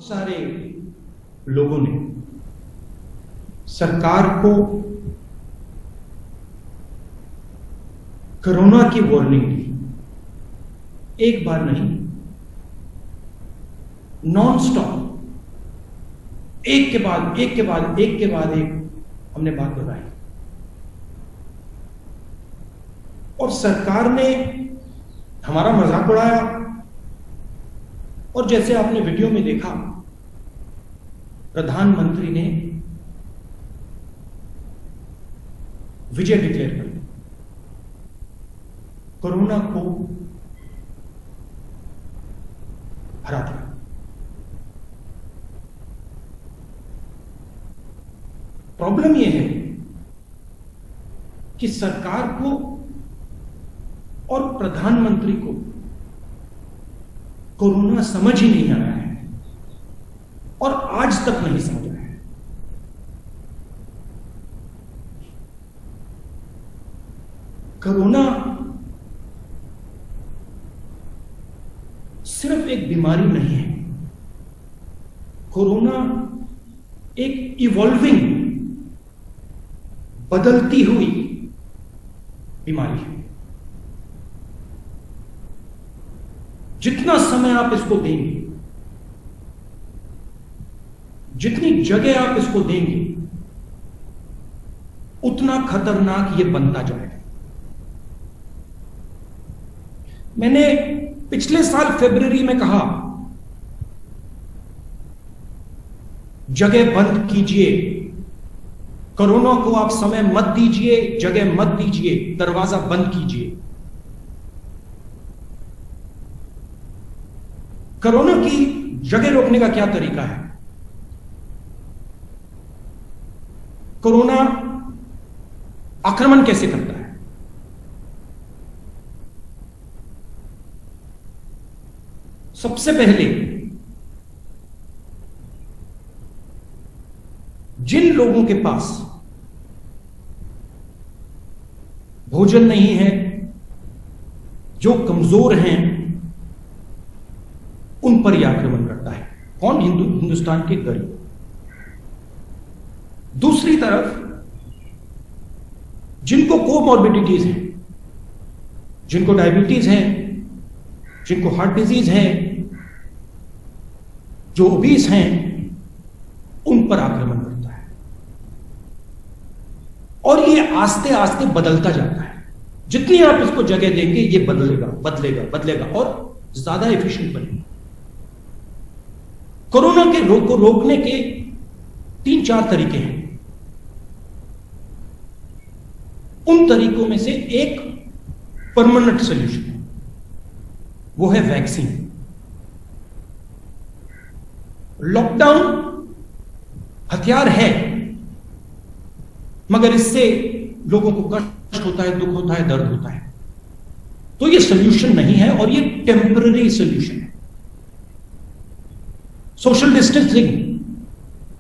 सारे लोगों ने सरकार को कोरोना की वार्निंग दी, एक बार नहीं, नॉन स्टॉप एक के बाद एक के बाद एक के बाद एक हमने बात बताई और सरकार ने हमारा मजाक उड़ाया। और जैसे आपने वीडियो में देखा, प्रधानमंत्री ने विजय डिक्लेयर कर दी, कोरोना को हरा दिया। प्रॉब्लम यह है कि सरकार को और प्रधानमंत्री को कोरोना समझ ही नहीं आया है और आज तक नहीं समझ आया है। कोरोना सिर्फ एक बीमारी नहीं है, कोरोना एक इवॉल्विंग, बदलती हुई बीमारी है। जितना समय आप इसको देंगे, जितनी जगह आप इसको देंगे, उतना खतरनाक ये बनता जाएगा। मैंने पिछले साल फरवरी में कहा, जगह बंद कीजिए, कोरोना को आप समय मत दीजिए, जगह मत दीजिए, दरवाजा बंद कीजिए। कोरोना की जगह रोकने का क्या तरीका है? कोरोना आक्रमण कैसे करता है? सबसे पहले जिन लोगों के पास भोजन नहीं है, जो कमजोर हैं, उन पर यह आक्रमण करता है। कौन? हिंदुस्तान के गरीब। दूसरी तरफ जिनको कोमॉर्बिडिटीज हैं, जिनको डायबिटीज है, जिनको हार्ट डिजीज है, जो ओबीस हैं, उन पर आक्रमण करता है। और ये आस्ते आस्ते बदलता जाता है। जितनी आप इसको जगह देंगे, ये बदलेगा बदलेगा बदलेगा और ज्यादा एफिशिएंट बनेगा। कोरोना के रोग को रोकने के 3-4 तरीके हैं। उन तरीकों में से एक परमानेंट सॉल्यूशन है, वो है वैक्सीन। लॉकडाउन हथियार है, मगर इससे लोगों को कष्ट होता है, दुख होता है, दर्द होता है। तो ये सॉल्यूशन नहीं है और ये टेम्पररी सॉल्यूशन है। सोशल डिस्टेंसिंग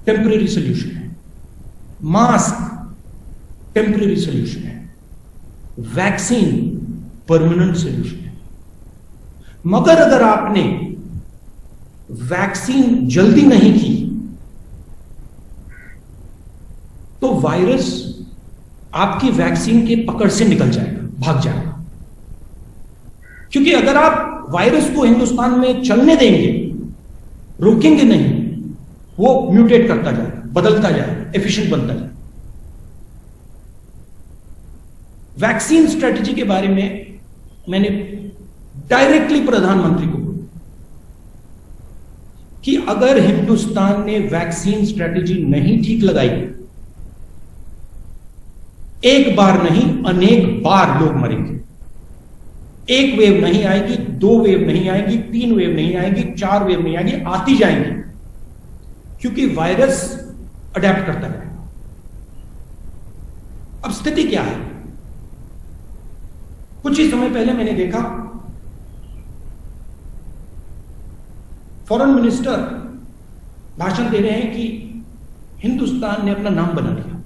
टेम्पररी सॉल्यूशन है, मास्क टेम्पररी सॉल्यूशन है, वैक्सीन परमानेंट सॉल्यूशन है। मगर अगर आपने वैक्सीन जल्दी नहीं की तो वायरस आपकी वैक्सीन के पकड़ से निकल जाएगा, भाग जाएगा। क्योंकि अगर आप वायरस को हिंदुस्तान में चलने देंगे, रोकेंगे नहीं, वो म्यूटेट करता जाएगा, बदलता जाएगा, एफिशिएंट बनता जाएगा। वैक्सीन स्ट्रेटजी के बारे में मैंने डायरेक्टली प्रधानमंत्री को बोला कि अगर हिंदुस्तान ने वैक्सीन स्ट्रेटजी नहीं ठीक लगाई, एक बार नहीं अनेक बार लोग मरेंगे। एक वेव नहीं आएगी, 2 वेव नहीं आएगी, 3 वेव नहीं आएगी, 4 वेव नहीं आएगी, आती जाएंगी, क्योंकि वायरस अडेप्ट करता है। अब स्थिति क्या है? कुछ ही समय पहले मैंने देखा, फॉरेन मिनिस्टर भाषण दे रहे हैं कि हिंदुस्तान ने अपना नाम बना लिया,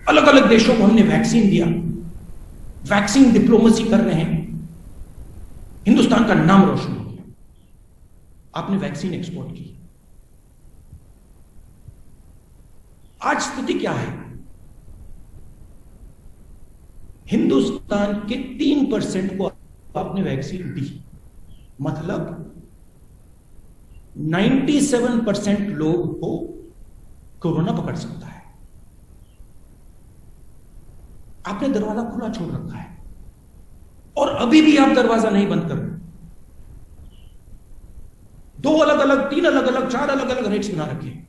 अलग अलग देशों को हमने वैक्सीन दिया, वैक्सीन डिप्लोमेसी कर रहे हैं, हिंदुस्तान का नाम रोशन हो गया। आपने वैक्सीन एक्सपोर्ट की। आज स्थिति क्या है? हिंदुस्तान के 3% को आपने वैक्सीन दी, मतलब 97% लोग को कोरोना पकड़ सकता है। आपने दरवाजा खुला छोड़ रखा है और अभी भी आप दरवाजा नहीं बंद कर रहे। 2 अलग अलग, 3 अलग अलग, 4 अलग अलग रेट्स बना रखे हैं।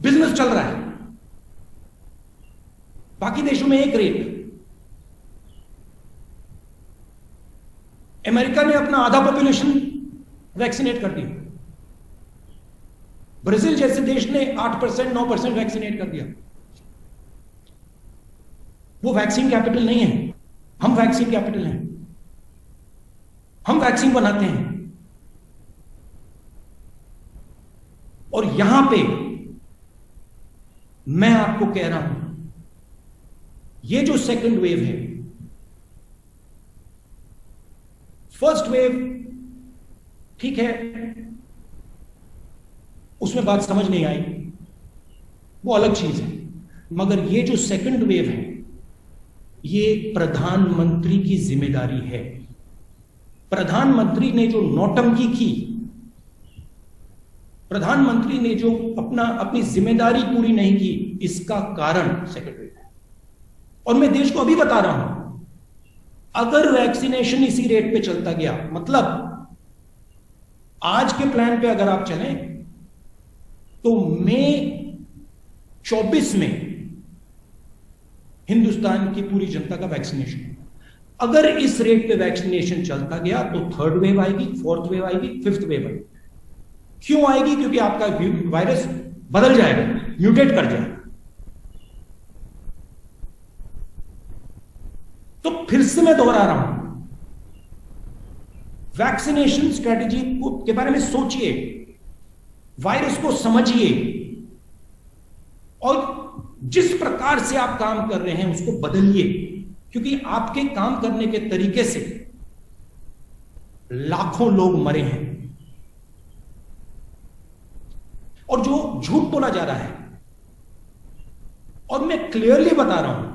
बिजनेस चल रहा है। बाकी देशों में एक रेट। अमेरिका ने अपना आधा पॉपुलेशन वैक्सीनेट कर दिया। ब्राजील जैसे देश ने 8%, 9% वैक्सीनेट कर दिया। वो वैक्सीन कैपिटल नहीं है, हम वैक्सीन कैपिटल हैं। हम वैक्सीन बनाते हैं और यहां पे मैं आपको कह रहा हूं, ये जो सेकंड वेव है, फर्स्ट वेव ठीक है, उसमें बात समझ नहीं आई, वो अलग चीज है। मगर ये जो सेकंड वेव है, ये प्रधानमंत्री की जिम्मेदारी है। प्रधानमंत्री ने जो नौटंकी की, प्रधानमंत्री ने जो अपनी जिम्मेदारी पूरी नहीं की, इसका कारण सेकंड वेव है। और मैं देश को अभी बता रहा हूं, अगर वैक्सीनेशन इसी रेट पे चलता गया, मतलब आज के प्लान पे अगर आप चलें तो मई 24 में हिंदुस्तान की पूरी जनता का वैक्सीनेशन। अगर इस रेट पे वैक्सीनेशन चलता गया तो थर्ड वेव आएगी, फोर्थ वेव आएगी, फिफ्थ वेव आएगी। क्यों आएगी? क्योंकि आपका वायरस बदल जाएगा, म्यूटेट कर जाएगा। तो फिर से मैं दोहरा रहा हूं, वैक्सीनेशन स्ट्रेटेजी के बारे में सोचिए, वायरस को समझिए और जिस प्रकार से आप काम कर रहे हैं उसको बदलिए, क्योंकि आपके काम करने के तरीके से लाखों लोग मरे हैं। और जो झूठ बोला जा रहा है, और मैं क्लियरली बता रहा हूं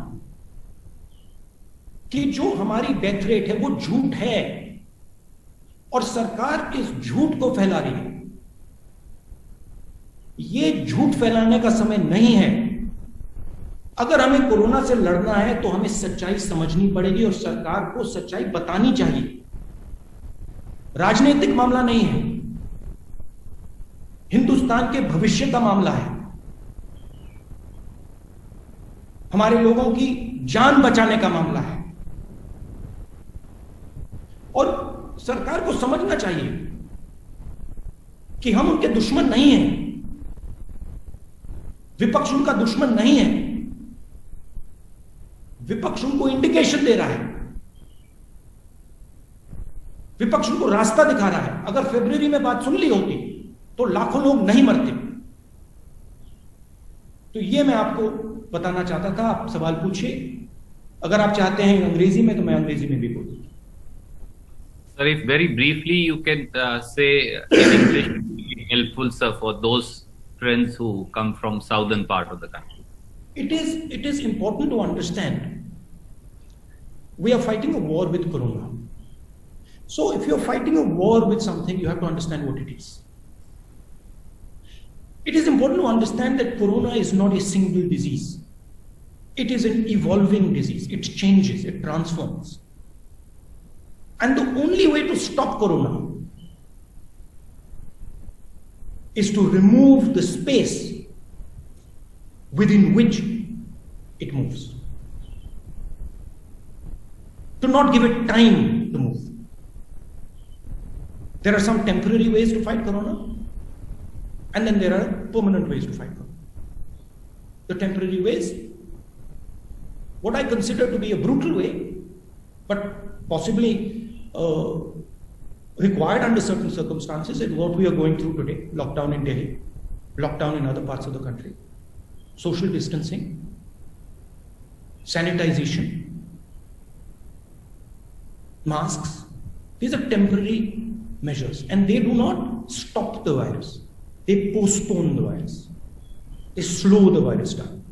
कि जो हमारी डेथ रेट है वो झूठ है और सरकार इस झूठ को फैला रही है। ये झूठ फैलाने का समय नहीं है। अगर हमें कोरोना से लड़ना है तो हमें सच्चाई समझनी पड़ेगी और सरकार को सच्चाई बतानी चाहिए। राजनीतिक मामला नहीं है, हिंदुस्तान के भविष्य का मामला है। हमारे लोगों की जान बचाने का मामला है और सरकार को समझना चाहिए कि हम उनके दुश्मन नहीं हैं, विपक्ष उनका दुश्मन नहीं है। विपक्ष उनको इंडिकेशन दे रहा है, विपक्ष उनको रास्ता दिखा रहा है। अगर फरवरी में बात सुन ली होती तो लाखों लोग नहीं मरते। तो ये मैं आपको बताना चाहता था। आप सवाल पूछिए, अगर आप चाहते हैं अंग्रेजी में तो मैं अंग्रेजी में भी बोलूँ। Sir, if very briefly you can say in English, it will be helpful, sir, for those friends who come from southern part of the country. It is important to understand we are fighting a war with corona. So if you're fighting a war with something, you have to understand what it is. It is important to understand that corona is not a single disease. It is an evolving disease. It changes, it transforms. And the only way to stop corona is to remove the space within which it moves. To not give it time to move. There are some temporary ways to fight corona, and then there are permanent ways to fight corona. The temporary ways, what I consider to be a brutal way, but possibly required under certain circumstances, is what we are going through today. Lockdown in Delhi, lockdown in other parts of the country, social distancing, sanitization, masks, These are temporary measures, and they do not stop the virus. They postpone the virus. They slow the virus down.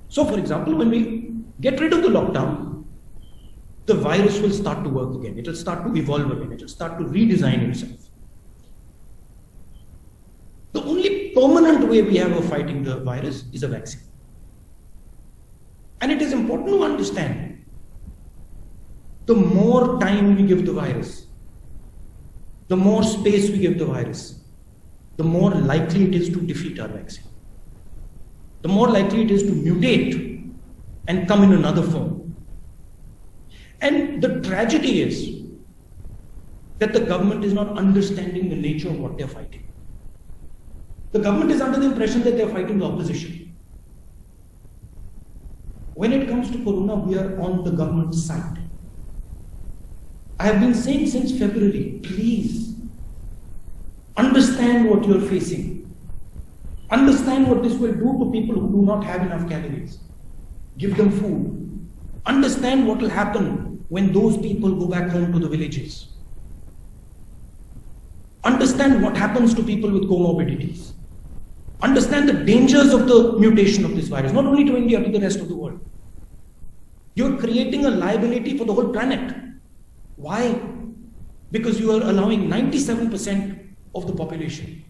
So, for example, when we get rid of the lockdown, the virus will start to work again. It will start to evolve again. It will start to redesign itself. The only permanent way we have of fighting the virus is a vaccine. And it is important to understand, the more time we give the virus, the more space we give the virus, the more likely it is to defeat our vaccine. The more likely it is to mutate and come in another form. And the tragedy is that the government is not understanding the nature of what they're fighting. The government is under the impression that they're fighting the opposition. When it comes to corona, we are on the government's side. I have been saying since February, please understand what you're facing. Understand what this will do to people who do not have enough calories. Give them food. Understand what will happen when those people go back home to the villages. Understand what happens to people with comorbidities. Understand the dangers of the mutation of this virus, not only to India, to the rest of the world. You're creating a liability for the whole planet. Why? Because you are allowing 97% of the population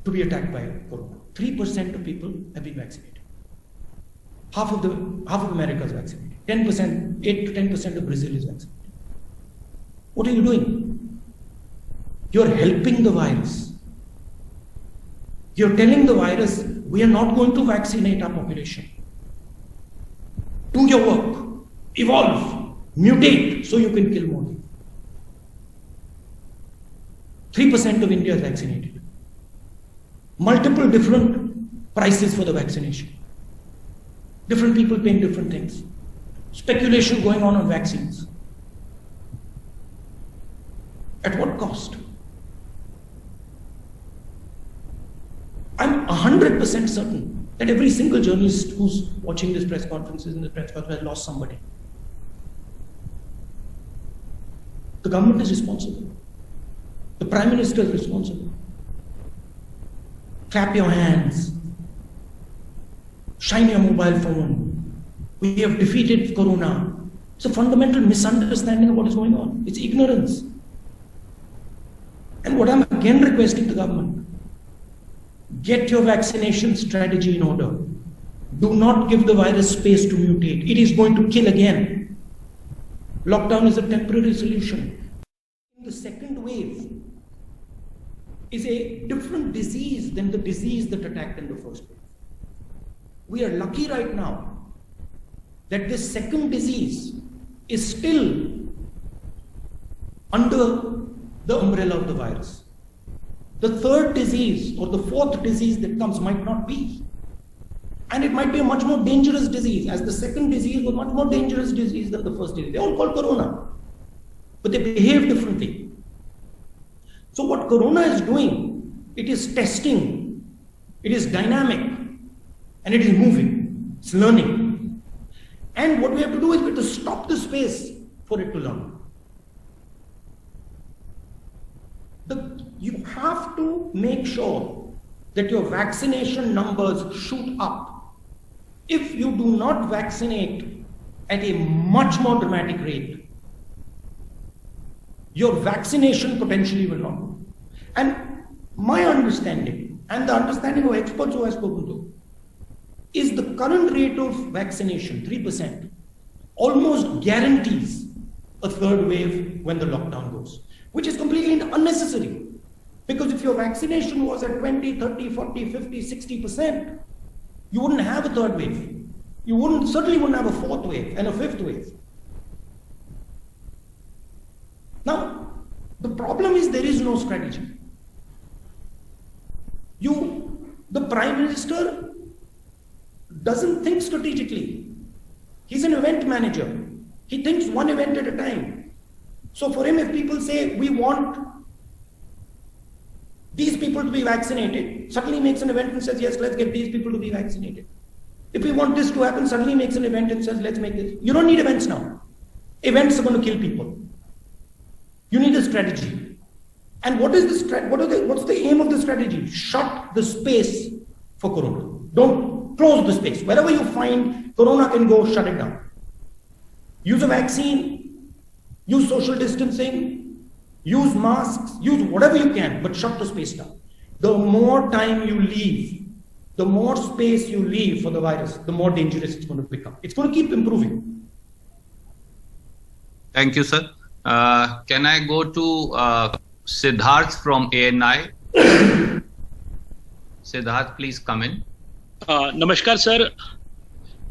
to be attacked by corona. 3% of people have been vaccinated. Half of America is vaccinated. 10%, 8 to 10% of Brazil is vaccinated. What are you doing? You're helping the virus. You're telling the virus, we are not going to vaccinate our population. Do your work. Evolve. Mutate so you can kill more people. 3% of India is vaccinated. Multiple different prices for the vaccination. Different people paying different things. Speculation going on vaccines. At what cost? I'm 100% certain that every single journalist who's watching this press conferences and the press conference has lost somebody. The government is responsible. The Prime Minister is responsible. Clap your hands. Shine your mobile phone. We have defeated corona. It's a fundamental misunderstanding of what is going on. It's ignorance. And what I'm again requesting the government, get your vaccination strategy in order. Do not give the virus space to mutate. It is going to kill again. Lockdown is a temporary solution. The second wave is a different disease than the disease that attacked in the first wave. We are lucky right now that this second disease is still under the umbrella of the virus. The third disease or the fourth disease that comes might not be. And it might be a much more dangerous disease, as the second disease was much more dangerous disease than the first disease. They all call corona, but they behave differently. So what corona is doing, it is testing, it is dynamic, and it is moving, it's learning. And what we have to do is we have to stop the space for it to learn. You have to make sure that your vaccination numbers shoot up. If you do not vaccinate at a much more dramatic rate, your vaccination potentially will not grow. And my understanding, and the understanding of experts who I've spoken to, is the current rate of vaccination, 3%, almost guarantees a third wave when the lockdown goes, which is completely unnecessary. Because if your vaccination was at 20, 30, 40, 50, 60%, you wouldn't have a third wave. You certainly wouldn't have a fourth wave and a fifth wave. Now, the problem is there is no strategy. The Prime Minister doesn't think strategically. He's an event manager. He thinks one event at a time. So for him, if people say, we want these people to be vaccinated, suddenly makes an event and says, yes, let's get these people to be vaccinated. If we want this to happen, suddenly makes an event and says, let's make this. You don't need events now. Events are going to kill people. You need a strategy. And what is the what's the aim of the strategy? Shut the space for corona. Don't close the space. Wherever you find corona can go, shut it down. Use a vaccine, use social distancing, use masks, use whatever you can, but shut the space down. The more time you leave, the more space you leave for the virus, the more dangerous it's going to become. It's going to keep improving. Thank you, sir. Can I go to Siddharth from ANI? Siddharth, please come in. नमस्कार sir.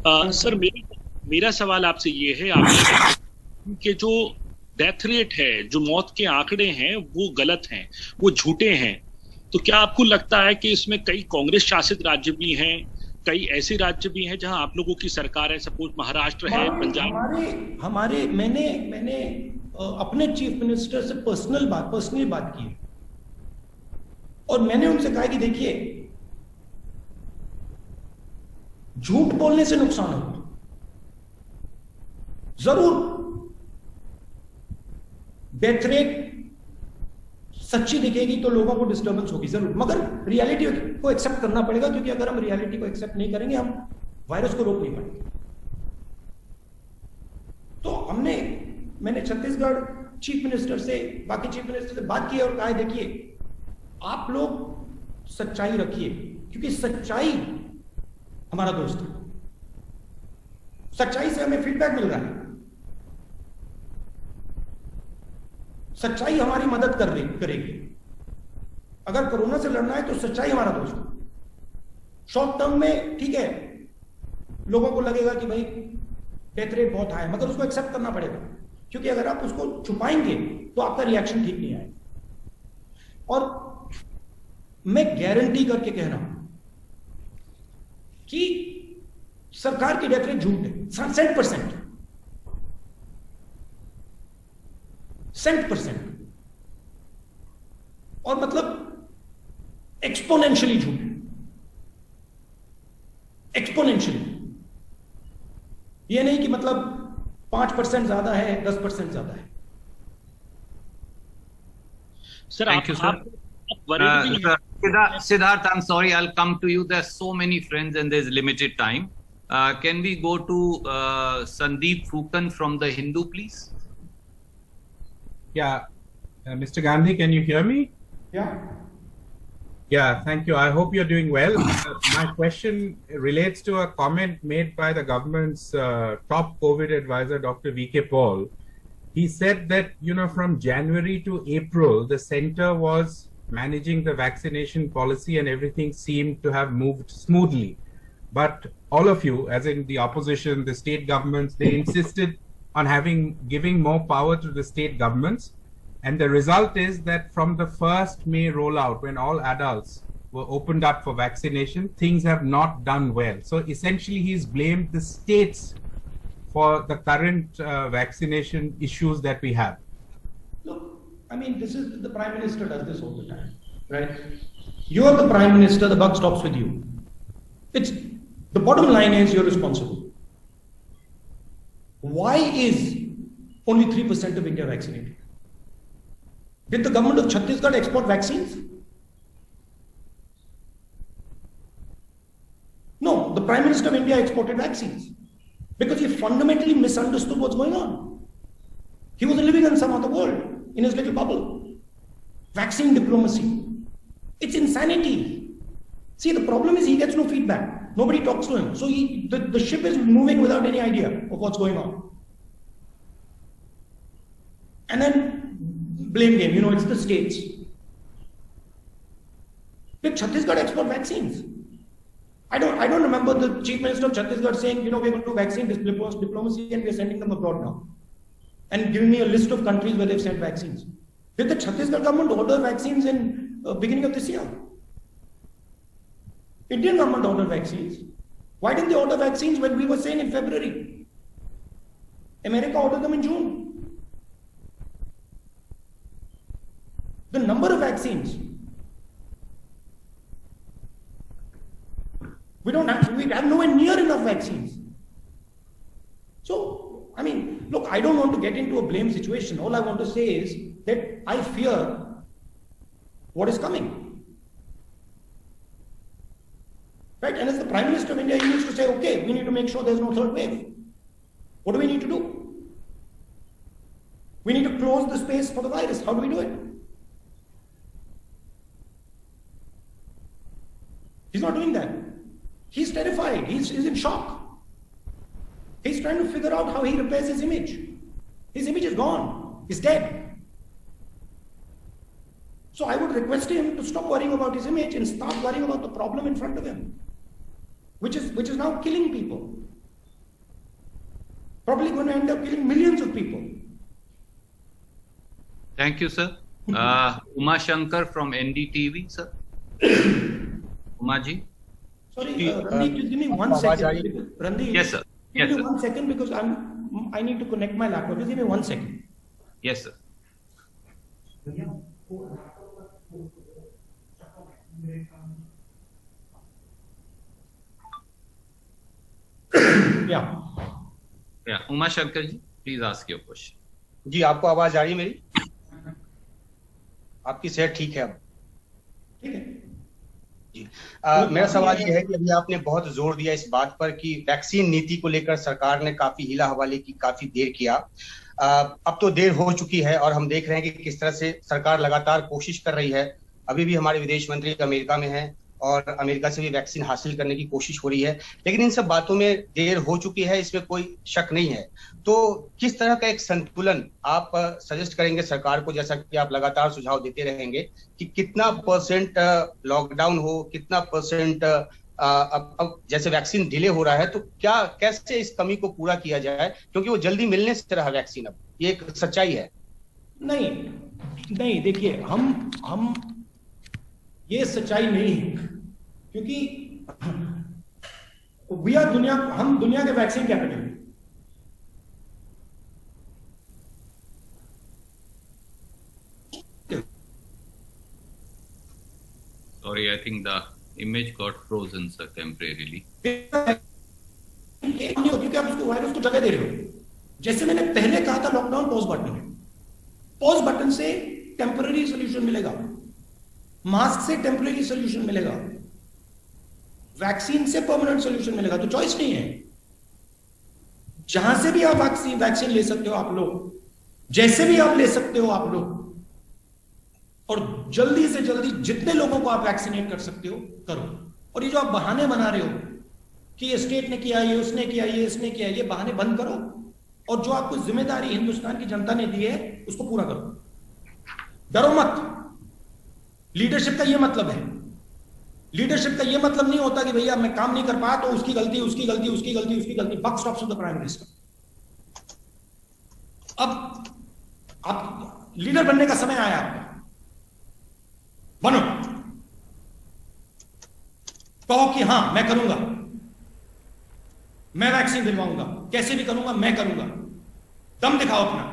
Sir मेरा सवाल आपसे ये है, आपने कि जो death rate है, जो मौत के आंकड़े हैं, वो गलत हैं, वो झूठे हैं. तो क्या आपको लगता है कि इसमें कई कांग्रेस शासित राज्य भी हैं, कई ऐसे राज्य भी हैं जहां आप लोगों की सरकार है, सपोज महाराष्ट्र है, पंजाब? हमारे मैंने अपने चीफ मिनिस्टर से पर्सनली बात की और मैंने उनसे कहा कि देखिए, झूठ बोलने से नुकसान होगा. जरूर डेथ रेट सच्ची दिखेगी तो लोगों को डिस्टर्बेंस होगी जरूर, मगर रियलिटी को एक्सेप्ट करना पड़ेगा, क्योंकि अगर हम रियलिटी को एक्सेप्ट नहीं करेंगे, हम वायरस को रोक नहीं पाएंगे. तो मैंने छत्तीसगढ़ चीफ मिनिस्टर से, बाकी चीफ मिनिस्टर से बात की और कहा, देखिए आप लोग सच्चाई रखिए, क्योंकि सच्चाई हमारा दोस्त है. सच्चाई से हमें फीडबैक मिल रहा है, सच्चाई हमारी मदद करेगी. अगर कोरोना से लड़ना है तो सच्चाई हमारा दोस्त है. शॉर्ट टर्म में ठीक है, लोगों को लगेगा कि भाई डेथ रेट बहुत हाई है, मगर उसको एक्सेप्ट करना पड़ेगा, क्योंकि अगर आप उसको छुपाएंगे तो आपका रिएक्शन ठीक नहीं आएगा. और मैं गारंटी करके कह रहा हूं कि सरकार की डेथ रेट झूठ है. 100%. और मतलब एक्सपोनेंशियली झूठ है. एक्सपोनेंशियली. ये नहीं कि मतलब 5% ज्यादा है, 10% ज्यादा है. Sir, Thank you, sir. Siddharth, I'm sorry, I'll come to you. There's so many friends and there's limited time. Can we go to Sandeep Fukan from The Hindu, please? Yeah, Mr. Gandhi, can you hear me? Yeah, thank you. I hope you're doing well. My question relates to a comment made by the government's top COVID advisor, Dr. V.K. Paul. He said that, from January to April, the center was managing the vaccination policy and everything seemed to have moved smoothly. But all of you, as in the opposition, the state governments, they insisted on giving more power to the state governments. And the result is that from the first May rollout, when all adults were opened up for vaccination, things have not done well. So essentially, he's blamed the states for the current vaccination issues that we have. Look, I mean, this is the Prime Minister does this all the time, right? You're the Prime Minister, the buck stops with you. The bottom line is you're responsible. Why is only 3% of India vaccinated? Did the government of Chhattisgarh export vaccines? No, the Prime Minister of India exported vaccines because he fundamentally misunderstood what's going on. He was living in some other world, in his little bubble. Vaccine diplomacy. It's insanity. See, the problem is he gets no feedback. Nobody talks to him. So the ship is moving without any idea of what's going on. And then blame game, it's the states. Did Chhattisgarh export vaccines? I don't remember the Chief Minister of Chhattisgarh saying, we're going to do vaccine diplomacy and we're sending them abroad now. And giving me a list of countries where they've sent vaccines. Did the Chhattisgarh government order vaccines in beginning of this year? Indian government ordered vaccines. Why didn't they order vaccines when we were saying in February? America ordered them in June. The number of vaccines. We have nowhere near enough vaccines. So, I mean, Look, I don't want to get into a blame situation. All I want to say is that I fear what is coming. Right? And as the Prime Minister of India, he needs to say, okay, we need to make sure there's no third wave. What do we need to do? We need to close the space for the virus. How do we do it? He's not doing that. He's terrified. He's in shock. He's trying to figure out how he repairs his image. His image is gone. He's dead. So I would request him to stop worrying about his image and start worrying about the problem in front of him, which is now killing people. Probably going to end up killing millions of people. Thank you, sir. Uma Shankar from NDTV, sir. Uma ji. Sorry, Randeep, just give me 1 second. Randeep, yes, sir. Give Yes, me sir. 1 second because I need to connect my laptop. Just give me 1 second. Yes, sir. Yeah. Yeah, Uma Shankar ji, please ask your question. जी, आपको आवाज आ रही है मेरी? आपकी सेहत ठीक है अब? ठीक है। जी, मेरा सवाल ये है कि अभी आपने बहुत जोर दिया इस बात पर कि वैक्सीन नीति को लेकर सरकार ने काफी हीला हवाले की, काफी देर किया। अब तो देर हो चुकी है और हम देख रहे हैं कि किस तरह से सरकार लगातार कोशिश कर रही है। अभी भी हमारे विदेश मंत्री अमेरिका में हैं और अमेरिका से भी वैक्सीन हासिल करने की कोशिश हो रही है, लेकिन इन सब बातों में देर हो चुकी है, इसमें कोई शक नहीं है। तो किस तरह का एक संतुलन आप सजेस्ट करेंगे सरकार को, जैसा कि आप लगातार सुझाव देते रहेंगे कि कितना परसेंट लॉकडाउन हो, कितना परसेंट अब जैसे वैक्सीन डिले हो रहा है, तो क्या कैसे इस कमी को पूरा किया जाए, क्योंकि वो जल्दी मिलने से रहा वैक्सीन, अब ये एक सच्चाई है। नहीं, देखिए हम ये सच्चाई नहीं है, क्योंकि हम दुनिया के वैक्सीन कैपिटल हैं। Sorry, I think the image got frozen, sir, temporarily. क्योंकि आप उसको वायरस को जगह दे रहे हो। जैसे मैंने पहले कहा था, लॉकडाउन पॉज बटन है। पॉज बटन से टेम्पररी सोल्यूशन मिलेगा, मास्क से टेम्पररी सोल्यूशन मिलेगा, वैक्सीन से परमानेंट सोल्यूशन मिलेगा। तो चॉइस नहीं है, जहां से भी आप वैक्सीन ले सकते हो आप लोग, जैसे भी आप ले सकते हो आप लोग, और जल्दी से जल्दी जितने लोगों को आप वैक्सीनेट कर सकते हो करो। और ये जो आप बहाने बना रहे हो कि ये स्टेट ने किया, ये उसने किया, ये इसने किया, ये बहाने बंद करो और जो आपको जिम्मेदारी हिंदुस्तान की जनता ने दी है उसको पूरा करो। डरो मत। लीडरशिप का ये मतलब है। लीडरशिप का ये मतलब नहीं होता कि भैया मैं काम नहीं कर पाया तो उसकी गलती, उसकी गलती, उसकी गलती, उसकी गलती। Buck stops with the prime minister. अब आप लीडर बनने का समय आया, आपका बनो, कहो कि हां मैं करूंगा, मैं वैक्सीन दिलवाऊंगा, कैसे भी करूंगा, मैं करूंगा। दम दिखाओ अपना।